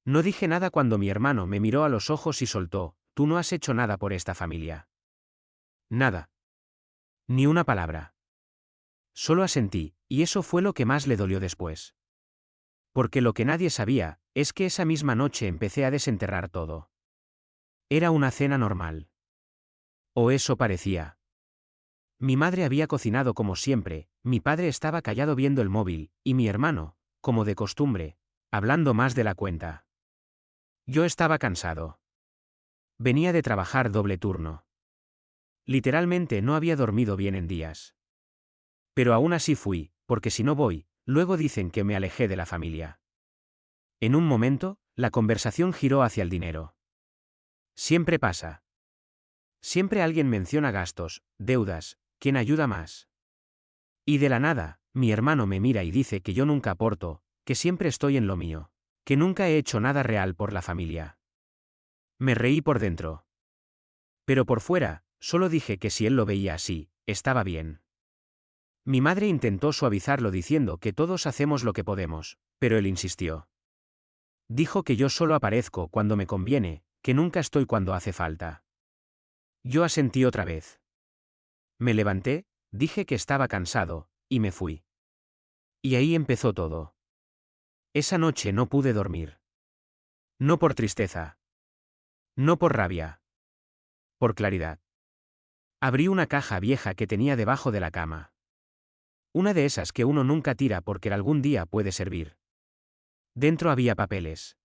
No dije nada cuando mi hermano me miró a los ojos y soltó: «Tú no has hecho nada por esta familia». Nada. Ni una palabra. Solo asentí, y eso fue lo que más le dolió después. Porque lo que nadie sabía, es que esa misma noche empecé a desenterrar todo. Era una cena normal. O eso parecía. Mi madre había cocinado como siempre, mi padre estaba callado viendo el móvil, y mi hermano, como de costumbre, hablando más de la cuenta. Yo estaba cansado. Venía de trabajar doble turno. Literalmente no había dormido bien en días. Pero aún así fui, porque si no voy, luego dicen que me alejé de la familia. En un momento, la conversación giró hacia el dinero. Siempre pasa. Siempre alguien menciona gastos, deudas, ¿quién ayuda más? Y de la nada, mi hermano me mira y dice que yo nunca aporto, que siempre estoy en lo mío, que nunca he hecho nada real por la familia. Me reí por dentro. Pero por fuera, solo dije que si él lo veía así, estaba bien. Mi madre intentó suavizarlo diciendo que todos hacemos lo que podemos, pero él insistió. Dijo que yo solo aparezco cuando me conviene, que nunca estoy cuando hace falta. Yo asentí otra vez. Me levanté, dije que estaba cansado, y me fui. Y ahí empezó todo. Esa noche no pude dormir. No por tristeza. No por rabia. Por claridad. Abrí una caja vieja que tenía debajo de la cama. Una de esas que uno nunca tira porque algún día puede servir. Dentro había papeles.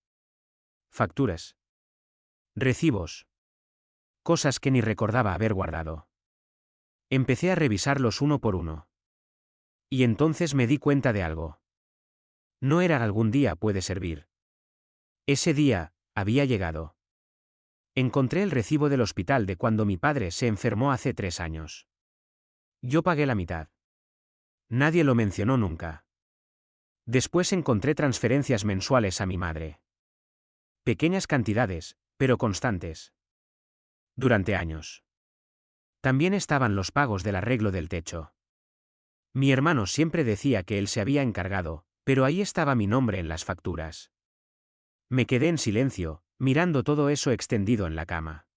Facturas. Recibos. Cosas que ni recordaba haber guardado. Empecé a revisarlos uno por uno. Y entonces me di cuenta de algo. No era algún día puede servir. Ese día, había llegado. Encontré el recibo del hospital de cuando mi padre se enfermó hace 3 años. Yo pagué la mitad. Nadie lo mencionó nunca. Después encontré transferencias mensuales a mi madre. Pequeñas cantidades, pero constantes. Durante años. También estaban los pagos del arreglo del techo. Mi hermano siempre decía que él se había encargado, pero ahí estaba mi nombre en las facturas. Me quedé en silencio, mirando todo eso extendido en la cama.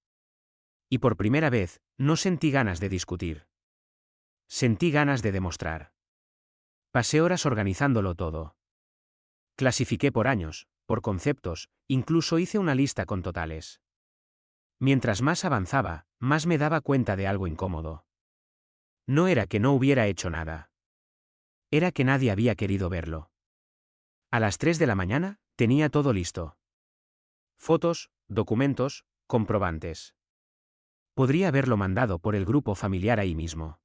Y por primera vez, no sentí ganas de discutir. Sentí ganas de demostrar. Pasé horas organizándolo todo. Clasifiqué por años, por conceptos, incluso hice una lista con totales. Mientras más avanzaba, más me daba cuenta de algo incómodo. No era que no hubiera hecho nada. Era que nadie había querido verlo. A las 3 de la mañana, tenía todo listo. Fotos, documentos, comprobantes. Podría haberlo mandado por el grupo familiar ahí mismo.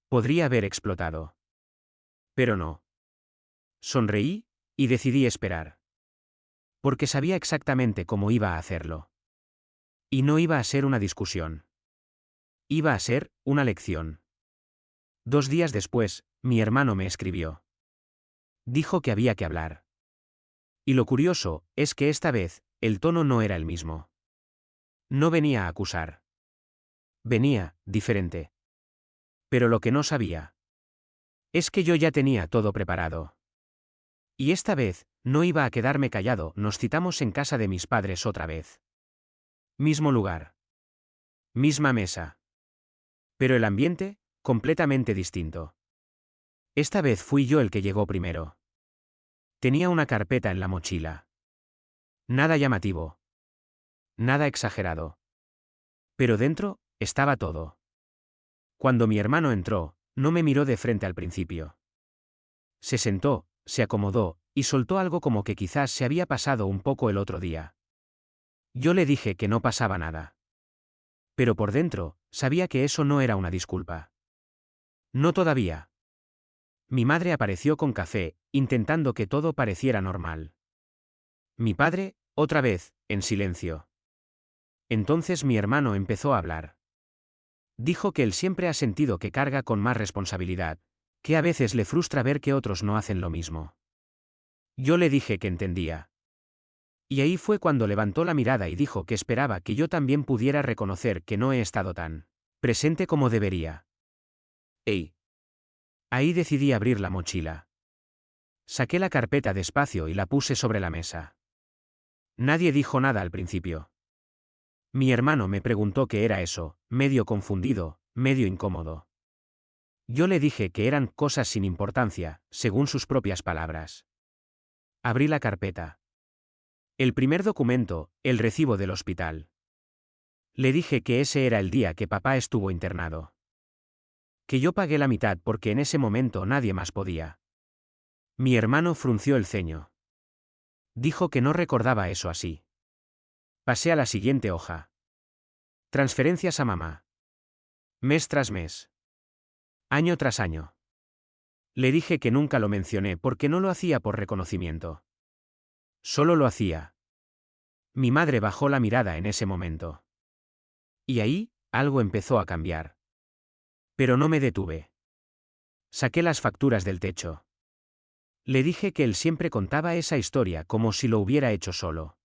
Podría haber explotado. Pero no. Sonreí, y decidí esperar. Porque sabía exactamente cómo iba a hacerlo. Y no iba a ser una discusión. Iba a ser una lección. 2 días después, mi hermano me escribió. Dijo que había que hablar. Y lo curioso, es que esta vez, el tono no era el mismo. No venía a acusar. Venía, diferente. Pero lo que no sabía es que yo ya tenía todo preparado. Y esta vez, no iba a quedarme callado, nos citamos en casa de mis padres otra vez. Mismo lugar. Misma mesa. Pero el ambiente, completamente distinto. Esta vez fui yo el que llegó primero. Tenía una carpeta en la mochila. Nada llamativo. Nada exagerado. Pero dentro, estaba todo. Cuando mi hermano entró, no me miró de frente al principio. Se sentó, se acomodó, y soltó algo como que quizás se había pasado un poco el otro día. Yo le dije que no pasaba nada. Pero por dentro, sabía que eso no era una disculpa. No todavía. Mi madre apareció con café, intentando que todo pareciera normal. Mi padre, otra vez, en silencio. Entonces mi hermano empezó a hablar. Dijo que él siempre ha sentido que carga con más responsabilidad, que a veces le frustra ver que otros no hacen lo mismo. Yo le dije que entendía. Y ahí fue cuando levantó la mirada y dijo que esperaba que yo también pudiera reconocer que no he estado tan presente como debería. ¡Ey! Ahí decidí abrir la mochila. Saqué la carpeta despacio y la puse sobre la mesa. Nadie dijo nada al principio. Mi hermano me preguntó qué era eso, medio confundido, medio incómodo. Yo le dije que eran cosas sin importancia, según sus propias palabras. Abrí la carpeta. El primer documento, el recibo del hospital. Le dije que ese era el día que papá estuvo internado. Que yo pagué la mitad porque en ese momento nadie más podía. Mi hermano frunció el ceño. Dijo que no recordaba eso así. Pasé a la siguiente hoja. Transferencias a mamá. Mes tras mes. Año tras año. Le dije que nunca lo mencioné porque no lo hacía por reconocimiento. Solo lo hacía. Mi madre bajó la mirada en ese momento. Y ahí, algo empezó a cambiar. Pero no me detuve. Saqué las facturas del techo. Le dije que él siempre contaba esa historia como si lo hubiera hecho solo.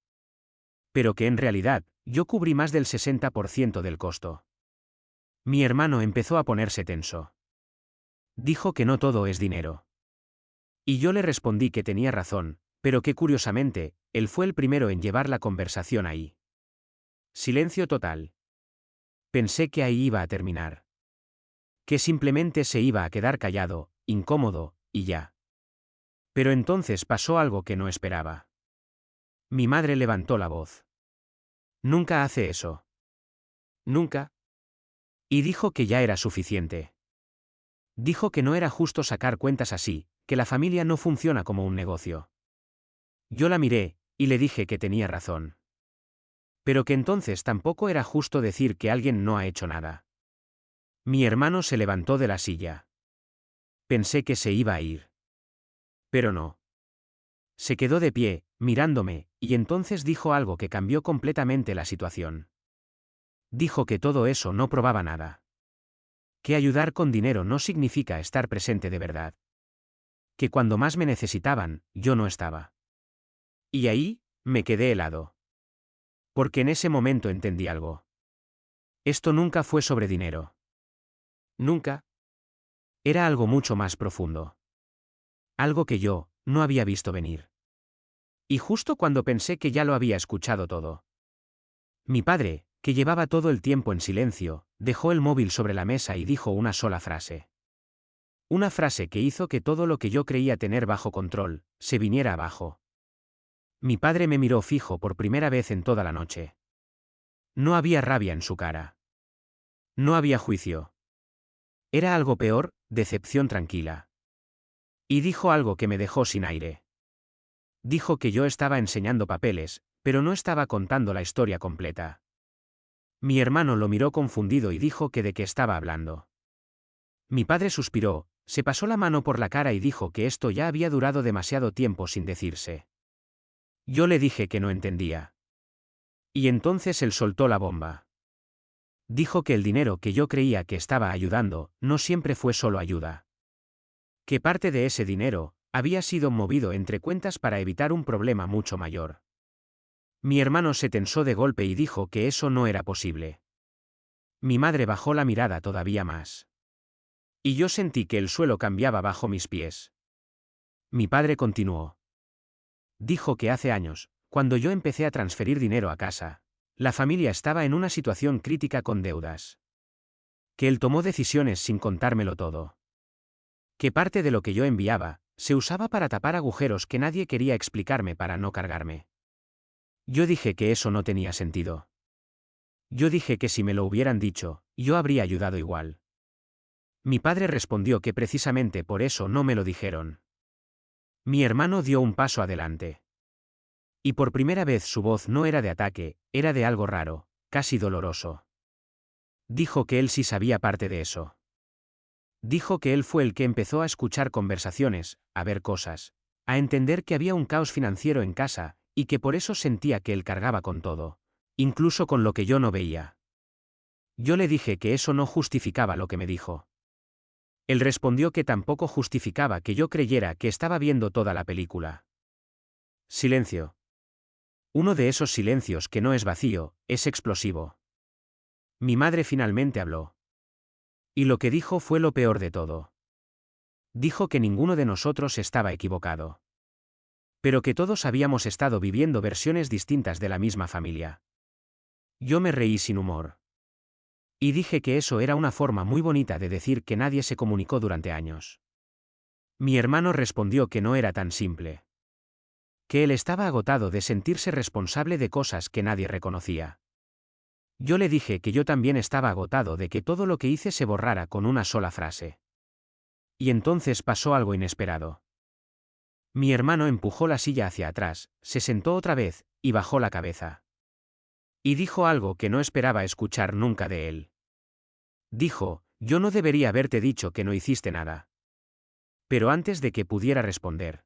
Pero que en realidad, yo cubrí más del 60% del costo. Mi hermano empezó a ponerse tenso. Dijo que no todo es dinero. Y yo le respondí que tenía razón, pero que curiosamente, él fue el primero en llevar la conversación ahí. Silencio total. Pensé que ahí iba a terminar. Que simplemente se iba a quedar callado, incómodo, y ya. Pero entonces pasó algo que no esperaba. Mi madre levantó la voz. Nunca hace eso. Nunca. Y dijo que ya era suficiente. Dijo que no era justo sacar cuentas así, que la familia no funciona como un negocio. Yo la miré, y le dije que tenía razón. Pero que entonces tampoco era justo decir que alguien no ha hecho nada. Mi hermano se levantó de la silla. Pensé que se iba a ir. Pero no. Se quedó de pie, mirándome, y entonces dijo algo que cambió completamente la situación. Dijo que todo eso no probaba nada. Que ayudar con dinero no significa estar presente de verdad. Que cuando más me necesitaban, yo no estaba. Y ahí, me quedé helado. Porque en ese momento entendí algo. Esto nunca fue sobre dinero. Nunca. Era algo mucho más profundo. Algo que yo, no había visto venir. Y justo cuando pensé que ya lo había escuchado todo. Mi padre, que llevaba todo el tiempo en silencio, dejó el móvil sobre la mesa y dijo una sola frase. Una frase que hizo que todo lo que yo creía tener bajo control, se viniera abajo. Mi padre me miró fijo por primera vez en toda la noche. No había rabia en su cara. No había juicio. Era algo peor, decepción tranquila. Y dijo algo que me dejó sin aire. Dijo que yo estaba enseñando papeles, pero no estaba contando la historia completa. Mi hermano lo miró confundido y dijo que de qué estaba hablando. Mi padre suspiró, se pasó la mano por la cara y dijo que esto ya había durado demasiado tiempo sin decirse. Yo le dije que no entendía. Y entonces él soltó la bomba. Dijo que el dinero que yo creía que estaba ayudando, no siempre fue solo ayuda. Que parte de ese dinero, había sido movido entre cuentas para evitar un problema mucho mayor. Mi hermano se tensó de golpe y dijo que eso no era posible. Mi madre bajó la mirada todavía más. Y yo sentí que el suelo cambiaba bajo mis pies. Mi padre continuó. Dijo que hace años, cuando yo empecé a transferir dinero a casa, la familia estaba en una situación crítica con deudas. Que él tomó decisiones sin contármelo todo. Que parte de lo que yo enviaba, se usaba para tapar agujeros que nadie quería explicarme para no cargarme. Yo dije que eso no tenía sentido. Yo dije que si me lo hubieran dicho, yo habría ayudado igual. Mi padre respondió que precisamente por eso no me lo dijeron. Mi hermano dio un paso adelante. Y por primera vez su voz no era de ataque, era de algo raro, casi doloroso. Dijo que él sí sabía parte de eso. Dijo que él fue el que empezó a escuchar conversaciones, a ver cosas, a entender que había un caos financiero en casa, y que por eso sentía que él cargaba con todo, incluso con lo que yo no veía. Yo le dije que eso no justificaba lo que me dijo. Él respondió que tampoco justificaba que yo creyera que estaba viendo toda la película. Silencio. Uno de esos silencios que no es vacío, es explosivo. Mi madre finalmente habló. Y lo que dijo fue lo peor de todo. Dijo que ninguno de nosotros estaba equivocado. pero que todos habíamos estado viviendo versiones distintas de la misma familia. Yo me reí sin humor. Y dije que eso era una forma muy bonita de decir que nadie se comunicó durante años. Mi hermano respondió que no era tan simple. Que él estaba agotado de sentirse responsable de cosas que nadie reconocía. Yo le dije que yo también estaba agotado de que todo lo que hice se borrara con una sola frase. Y entonces pasó algo inesperado. Mi hermano empujó la silla hacia atrás, se sentó otra vez, y bajó la cabeza. Y dijo algo que no esperaba escuchar nunca de él. Dijo, yo no debería haberte dicho que no hiciste nada. Pero antes de que pudiera responder,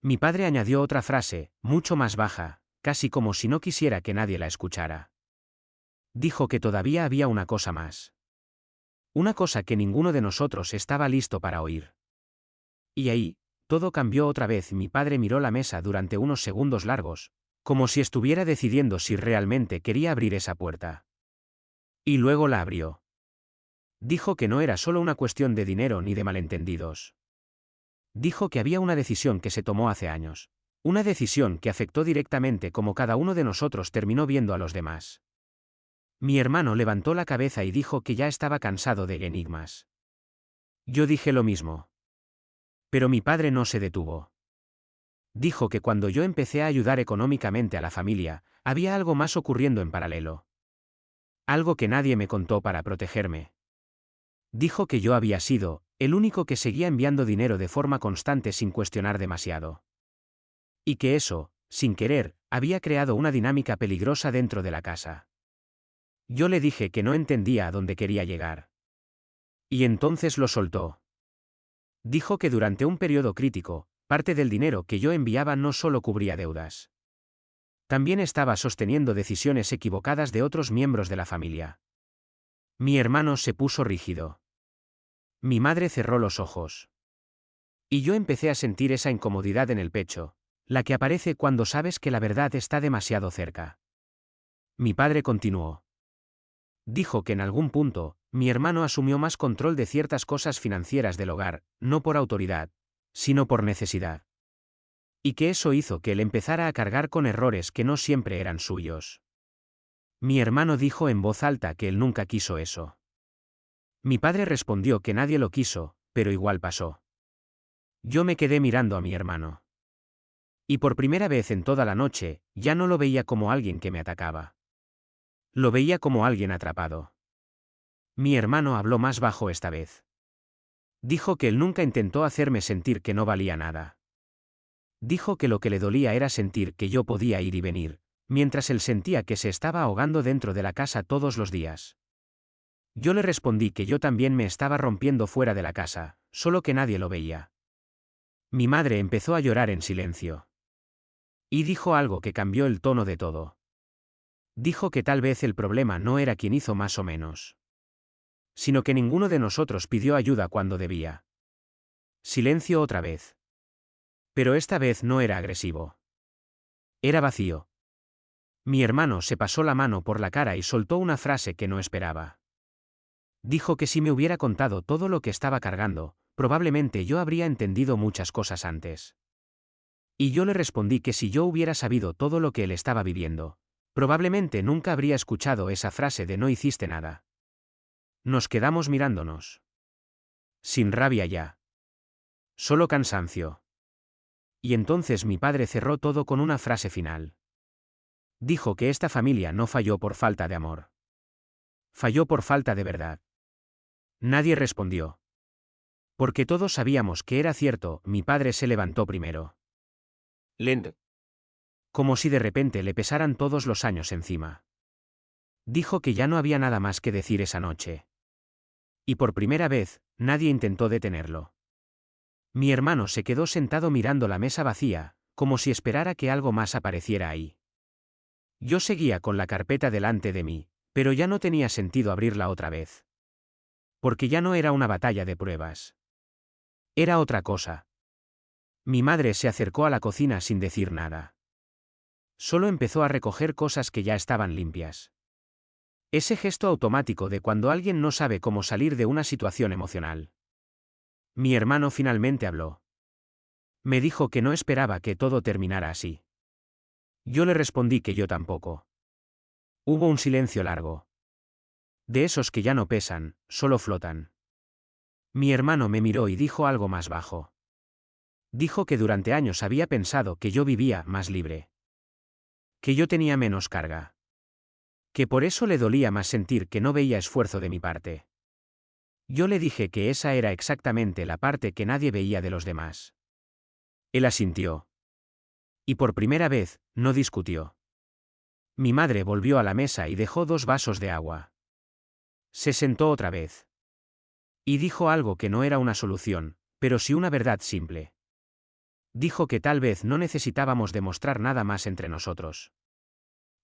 mi padre añadió otra frase, mucho más baja, casi como si no quisiera que nadie la escuchara. Dijo que todavía había una cosa más. Una cosa que ninguno de nosotros estaba listo para oír. Y ahí, todo cambió otra vez. Mi padre miró la mesa durante unos segundos largos, como si estuviera decidiendo si realmente quería abrir esa puerta. Y luego la abrió. Dijo que no era solo una cuestión de dinero ni de malentendidos. Dijo que había una decisión que se tomó hace años. Una decisión que afectó directamente cómo cada uno de nosotros terminó viendo a los demás. Mi hermano levantó la cabeza y dijo que ya estaba cansado de enigmas. Yo dije lo mismo. Pero mi padre no se detuvo. Dijo que cuando yo empecé a ayudar económicamente a la familia, había algo más ocurriendo en paralelo. Algo que nadie me contó para protegerme. Dijo que yo había sido el único que seguía enviando dinero de forma constante sin cuestionar demasiado. Y que eso, sin querer, había creado una dinámica peligrosa dentro de la casa. Yo le dije que no entendía a dónde quería llegar. Y entonces lo soltó. Dijo que durante un periodo crítico, parte del dinero que yo enviaba no solo cubría deudas. También estaba sosteniendo decisiones equivocadas de otros miembros de la familia. Mi hermano se puso rígido. Mi madre cerró los ojos. Y yo empecé a sentir esa incomodidad en el pecho, la que aparece cuando sabes que la verdad está demasiado cerca. Mi padre continuó. Dijo que en algún punto, mi hermano asumió más control de ciertas cosas financieras del hogar, no por autoridad, sino por necesidad. Y que eso hizo que él empezara a cargar con errores que no siempre eran suyos. Mi hermano dijo en voz alta que él nunca quiso eso. Mi padre respondió que nadie lo quiso, pero igual pasó. Yo me quedé mirando a mi hermano. Y por primera vez en toda la noche, ya no lo veía como alguien que me atacaba. Lo veía como alguien atrapado. Mi hermano habló más bajo esta vez. Dijo que él nunca intentó hacerme sentir que no valía nada. Dijo que lo que le dolía era sentir que yo podía ir y venir, mientras él sentía que se estaba ahogando dentro de la casa todos los días. Yo le respondí que yo también me estaba rompiendo fuera de la casa, solo que nadie lo veía. Mi madre empezó a llorar en silencio. Y dijo algo que cambió el tono de todo. Dijo que tal vez el problema no era quien hizo más o menos, sino que ninguno de nosotros pidió ayuda cuando debía. Silencio otra vez. Pero esta vez no era agresivo. Era vacío. Mi hermano se pasó la mano por la cara y soltó una frase que no esperaba. Dijo que si me hubiera contado todo lo que estaba cargando, probablemente yo habría entendido muchas cosas antes. Y yo le respondí que si yo hubiera sabido todo lo que él estaba viviendo, probablemente nunca habría escuchado esa frase de no hiciste nada. Nos quedamos mirándonos. Sin rabia ya. Solo cansancio. Y entonces mi padre cerró todo con una frase final. Dijo que esta familia no falló por falta de amor. Falló por falta de verdad. Nadie respondió. Porque todos sabíamos que era cierto. Mi padre se levantó primero. Lento. Como si de repente le pesaran todos los años encima. Dijo que ya no había nada más que decir esa noche. Y por primera vez, nadie intentó detenerlo. Mi hermano se quedó sentado mirando la mesa vacía, como si esperara que algo más apareciera ahí. Yo seguía con la carpeta delante de mí, pero ya no tenía sentido abrirla otra vez. Porque ya no era una batalla de pruebas. Era otra cosa. Mi madre se acercó a la cocina sin decir nada. Solo empezó a recoger cosas que ya estaban limpias. Ese gesto automático de cuando alguien no sabe cómo salir de una situación emocional. Mi hermano finalmente habló. Me dijo que no esperaba que todo terminara así. Yo le respondí que yo tampoco. Hubo un silencio largo. De esos que ya no pesan, solo flotan. Mi hermano me miró y dijo algo más bajo. Dijo que durante años había pensado que yo vivía más libre. Que yo tenía menos carga. Que por eso le dolía más sentir que no veía esfuerzo de mi parte. Yo le dije que esa era exactamente la parte que nadie veía de los demás. Él asintió. Y por primera vez, no discutió. Mi madre volvió a la mesa y dejó 2 vasos de agua. Se sentó otra vez. Y dijo algo que no era una solución, pero sí una verdad simple. Dijo que tal vez no necesitábamos demostrar nada más entre nosotros.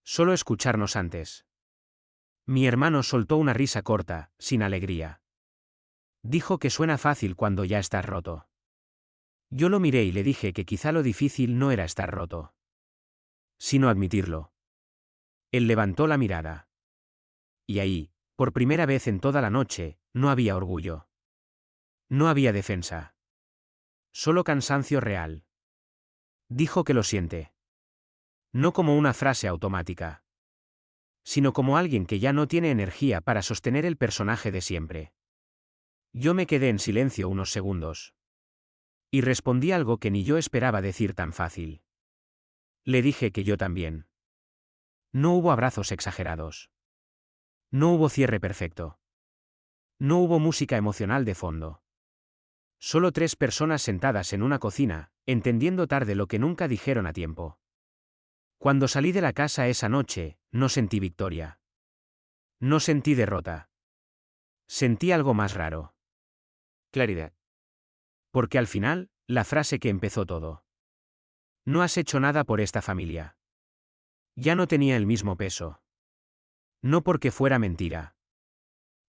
Solo escucharnos antes. Mi hermano soltó una risa corta, sin alegría. Dijo que suena fácil cuando ya estás roto. Yo lo miré y le dije que quizá lo difícil no era estar roto, sino admitirlo. Él levantó la mirada. Y ahí, por primera vez en toda la noche, no había orgullo. No había defensa. Solo cansancio real. Dijo que lo siente. No como una frase automática, sino como alguien que ya no tiene energía para sostener el personaje de siempre. Yo me quedé en silencio unos segundos. Y respondí algo que ni yo esperaba decir tan fácil. Le dije que yo también. No hubo abrazos exagerados. No hubo cierre perfecto. No hubo música emocional de fondo. Solo 3 personas sentadas en una cocina, entendiendo tarde lo que nunca dijeron a tiempo. Cuando salí de la casa esa noche, no sentí victoria. No sentí derrota. Sentí algo más raro. Claridad. Porque al final, la frase que empezó todo. No has hecho nada por esta familia. Ya no tenía el mismo peso. No porque fuera mentira,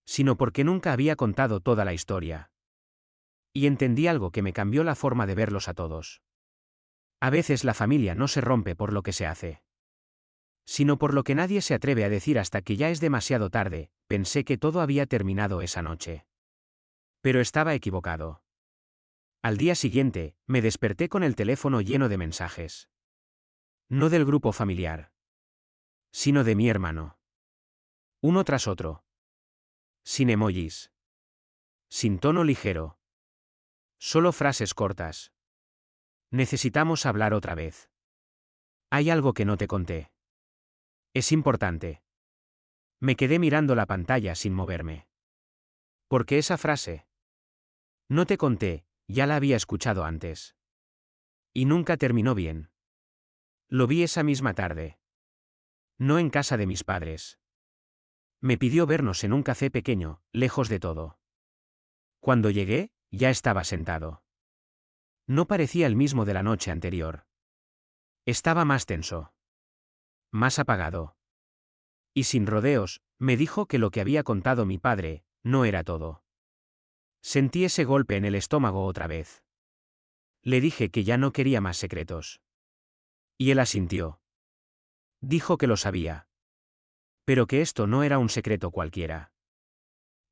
sino porque nunca había contado toda la historia. Y entendí algo que me cambió la forma de verlos a todos. A veces la familia no se rompe por lo que se hace, sino por lo que nadie se atreve a decir hasta que ya es demasiado tarde. Pensé que todo había terminado esa noche. Pero estaba equivocado. Al día siguiente, me desperté con el teléfono lleno de mensajes. No del grupo familiar, sino de mi hermano. Uno tras otro. Sin emojis. Sin tono ligero. Solo frases cortas. Necesitamos hablar otra vez. Hay algo que no te conté. Es importante. Me quedé mirando la pantalla sin moverme. Porque esa frase. No te conté, ya la había escuchado antes. Y nunca terminó bien. Lo vi esa misma tarde. No en casa de mis padres. Me pidió vernos en un café pequeño, lejos de todo. Cuando llegué, ya estaba sentado. No parecía el mismo de la noche anterior. Estaba más tenso. Más apagado. Y sin rodeos, me dijo que lo que había contado mi padre, no era todo. Sentí ese golpe en el estómago otra vez. Le dije que ya no quería más secretos. Y él asintió. Dijo que lo sabía. Pero que esto no era un secreto cualquiera.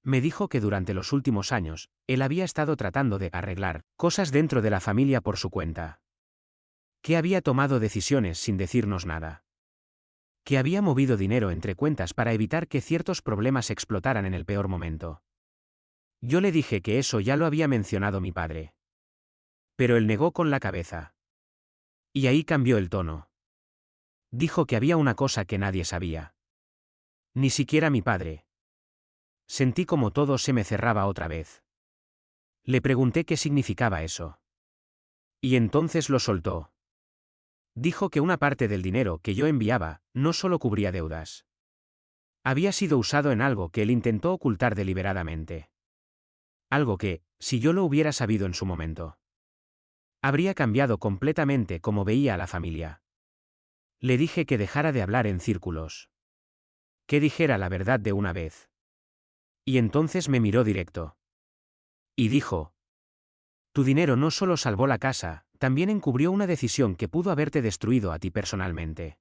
Me dijo que durante los últimos años, él había estado tratando de arreglar cosas dentro de la familia por su cuenta. Que había tomado decisiones sin decirnos nada. Que había movido dinero entre cuentas para evitar que ciertos problemas explotaran en el peor momento. Yo le dije que eso ya lo había mencionado mi padre. Pero él negó con la cabeza. Y ahí cambió el tono. Dijo que había una cosa que nadie sabía. Ni siquiera mi padre. Sentí como todo se me cerraba otra vez. Le pregunté qué significaba eso. Y entonces lo soltó. Dijo que una parte del dinero que yo enviaba, no solo cubría deudas. Había sido usado en algo que él intentó ocultar deliberadamente. Algo que, si yo lo hubiera sabido en su momento, habría cambiado completamente cómo veía a la familia. Le dije que dejara de hablar en círculos. Que dijera la verdad de una vez. Y entonces me miró directo. Y dijo: tu dinero no solo salvó la casa, también encubrió una decisión que pudo haberte destruido a ti personalmente.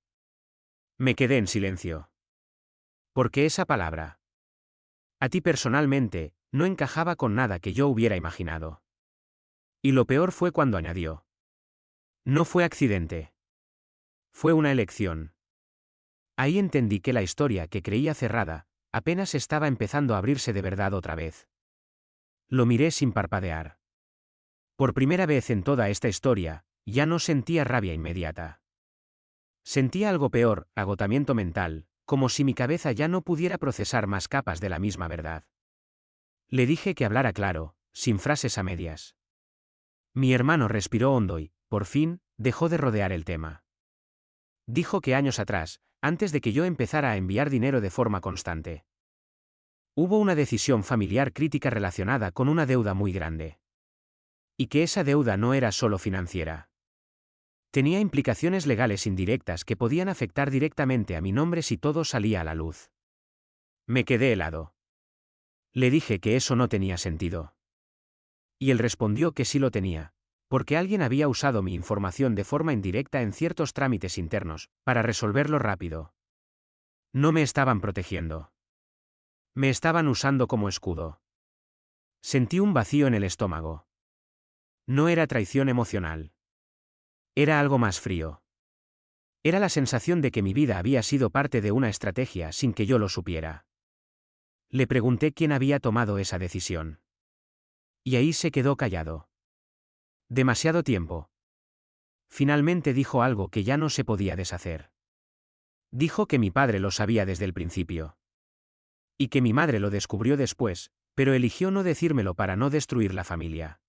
Me quedé en silencio. Porque esa palabra, a ti personalmente, no encajaba con nada que yo hubiera imaginado. Y lo peor fue cuando añadió: No fue accidente. Fue una elección. Ahí entendí que la historia que creía cerrada, apenas estaba empezando a abrirse de verdad otra vez. Lo miré sin parpadear. Por primera vez en toda esta historia, ya no sentía rabia inmediata. Sentía algo peor, agotamiento mental, como si mi cabeza ya no pudiera procesar más capas de la misma verdad. Le dije que hablara claro, sin frases a medias. Mi hermano respiró hondo y, por fin, dejó de rodear el tema. Dijo que años atrás, antes de que yo empezara a enviar dinero de forma constante, hubo una decisión familiar crítica relacionada con una deuda muy grande. Y que esa deuda no era solo financiera. Tenía implicaciones legales indirectas que podían afectar directamente a mi nombre si todo salía a la luz. Me quedé helado. Le dije que eso no tenía sentido. Y él respondió que sí lo tenía, porque alguien había usado mi información de forma indirecta en ciertos trámites internos, para resolverlo rápido. No me estaban protegiendo. Me estaban usando como escudo. Sentí un vacío en el estómago. No era traición emocional. Era algo más frío. Era la sensación de que mi vida había sido parte de una estrategia sin que yo lo supiera. Le pregunté quién había tomado esa decisión. Y ahí se quedó callado. Demasiado tiempo. Finalmente dijo algo que ya no se podía deshacer. Dijo que mi padre lo sabía desde el principio. Y que mi madre lo descubrió después, pero eligió no decírmelo para no destruir la familia.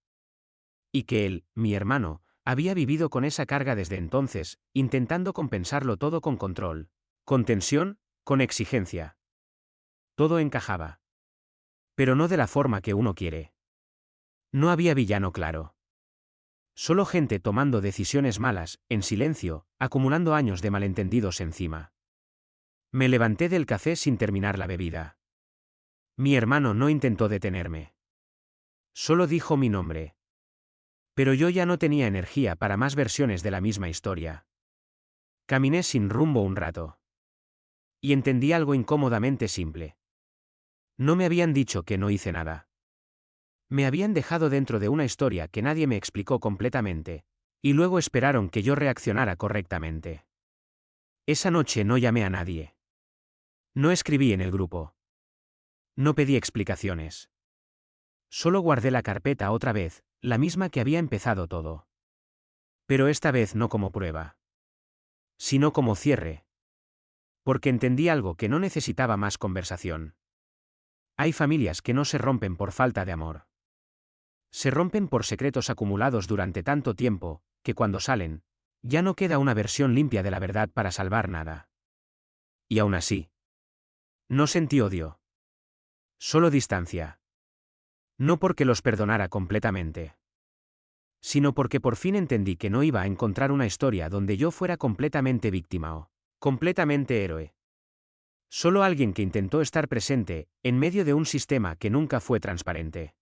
Y que él, mi hermano, había vivido con esa carga desde entonces, intentando compensarlo todo con control, con tensión, con exigencia. Todo encajaba. Pero no de la forma que uno quiere. No había villano claro. Solo gente tomando decisiones malas, en silencio, acumulando años de malentendidos encima. Me levanté del café sin terminar la bebida. Mi hermano no intentó detenerme. Solo dijo mi nombre. Pero yo ya no tenía energía para más versiones de la misma historia. Caminé sin rumbo un rato. Y entendí algo incómodamente simple. No me habían dicho que no hice nada. Me habían dejado dentro de una historia que nadie me explicó completamente, y luego esperaron que yo reaccionara correctamente. Esa noche no llamé a nadie. No escribí en el grupo. No pedí explicaciones. Solo guardé la carpeta otra vez, la misma que había empezado todo. Pero esta vez no como prueba, sino como cierre. Porque entendí algo que no necesitaba más conversación. Hay familias que no se rompen por falta de amor. Se rompen por secretos acumulados durante tanto tiempo, que cuando salen, ya no queda una versión limpia de la verdad para salvar nada. Y aún así, no sentí odio. Solo distancia. No porque los perdonara completamente, sino porque por fin entendí que no iba a encontrar una historia donde yo fuera completamente víctima o completamente héroe. Solo alguien que intentó estar presente, en medio de un sistema que nunca fue transparente.